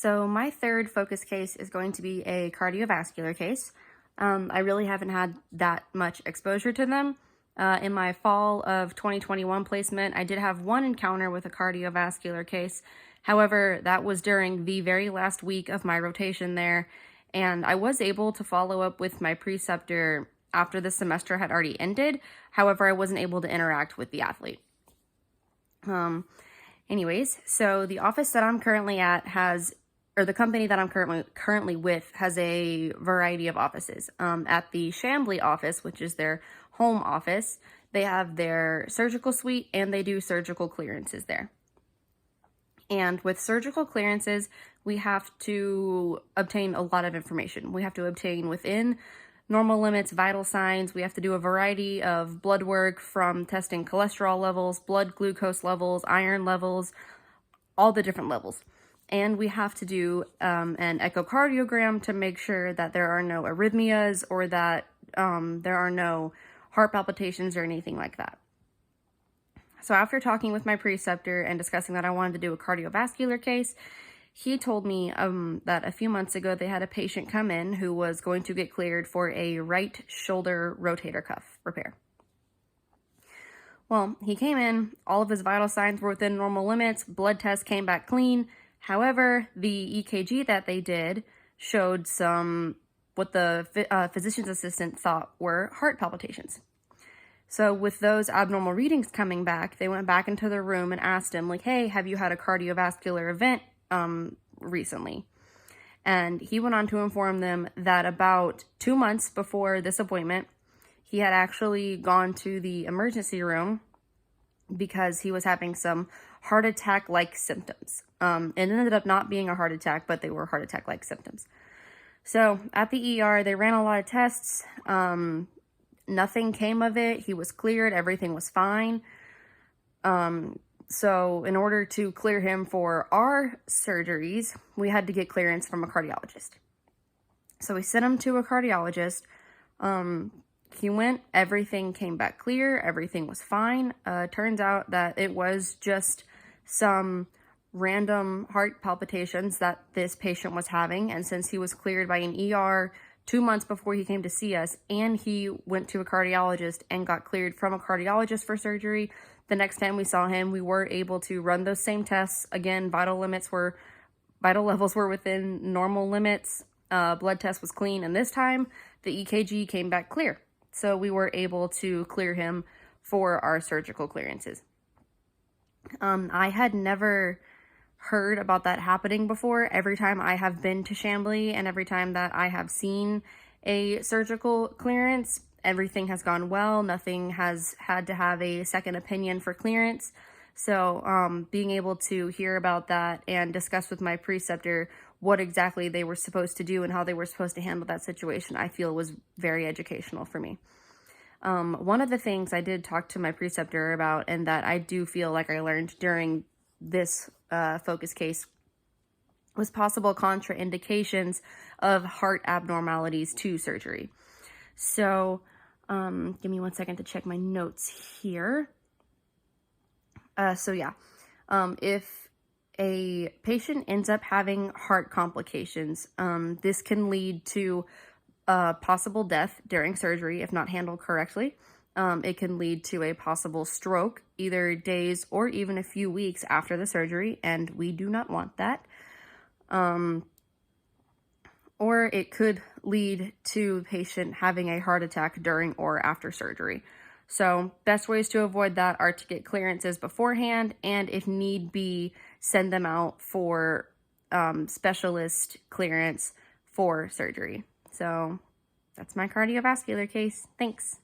So my third focus case is going to be a cardiovascular case. I really haven't had that much exposure to them. In my fall of 2021 placement, I did have one encounter with a cardiovascular case. However, that was during the very last week of my rotation there, and I was able to follow up with my preceptor after the semester had already ended. However, I wasn't able to interact with the athlete. Anyways, so the office that I'm currently at the company that I'm currently with has a variety of offices. At the Chambly office, which is their home office, they have their surgical suite and they do surgical clearances there. And with surgical clearances, we have to obtain a lot of information. We have to obtain within normal limits, vital signs. We have to do a variety of blood work, from testing cholesterol levels, blood glucose levels, iron levels, all the different levels. And we have to do an echocardiogram to make sure that there are no arrhythmias or that there are no heart palpitations or anything like that. So after talking with my preceptor and discussing that I wanted to do a cardiovascular case, he told me that a few months ago they had a patient come in who was going to get cleared for a right shoulder rotator cuff repair. Well, he came in, all of his vital signs were within normal limits, blood test came back clean. However, the EKG that they did showed what the physician's assistant thought were heart palpitations. So with those abnormal readings coming back, they went back into the room and asked him, like, hey, have you had a cardiovascular event recently? And he went on to inform them that about 2 months before this appointment, he had actually gone to the emergency room because he was having some heart attack-like symptoms. It ended up not being a heart attack, but they were heart attack-like symptoms. So at the ER, they ran a lot of tests. Nothing came of it. He was cleared. Everything was fine. So in order to clear him for our surgeries, we had to get clearance from a cardiologist. So we sent him to a cardiologist. He went, everything came back clear. Everything was fine. Turns out that it was just some random heart palpitations that this patient was having. And since he was cleared by an ER 2 months before he came to see us, and he went to a cardiologist and got cleared from a cardiologist for surgery, the next time we saw him, we were able to run those same tests. Again, vital levels were within normal limits. Blood test was clean, and this time the EKG came back clear. So we were able to clear him for our surgical clearances. I had never heard about that happening before. Every time I have been to Chambly and every time that I have seen a surgical clearance, everything has gone well. Nothing has had to have a second opinion for clearance. So being able to hear about that and discuss with my preceptor what exactly they were supposed to do and how they were supposed to handle that situation, I feel was very educational for me. One of the things I did talk to my preceptor about, and that I do feel like I learned during this focus case, was possible contraindications of heart abnormalities to surgery. So give me 1 second to check my notes here. If a patient ends up having heart complications, this can lead to possible death during surgery if not handled correctly. It can lead to a possible stroke either days or even a few weeks after the surgery, and we do not want that. Or it could lead to the patient having a heart attack during or after surgery. So best ways to avoid that are to get clearances beforehand, and if need be, send them out for specialist clearance for surgery. So that's my cardiovascular case. Thanks.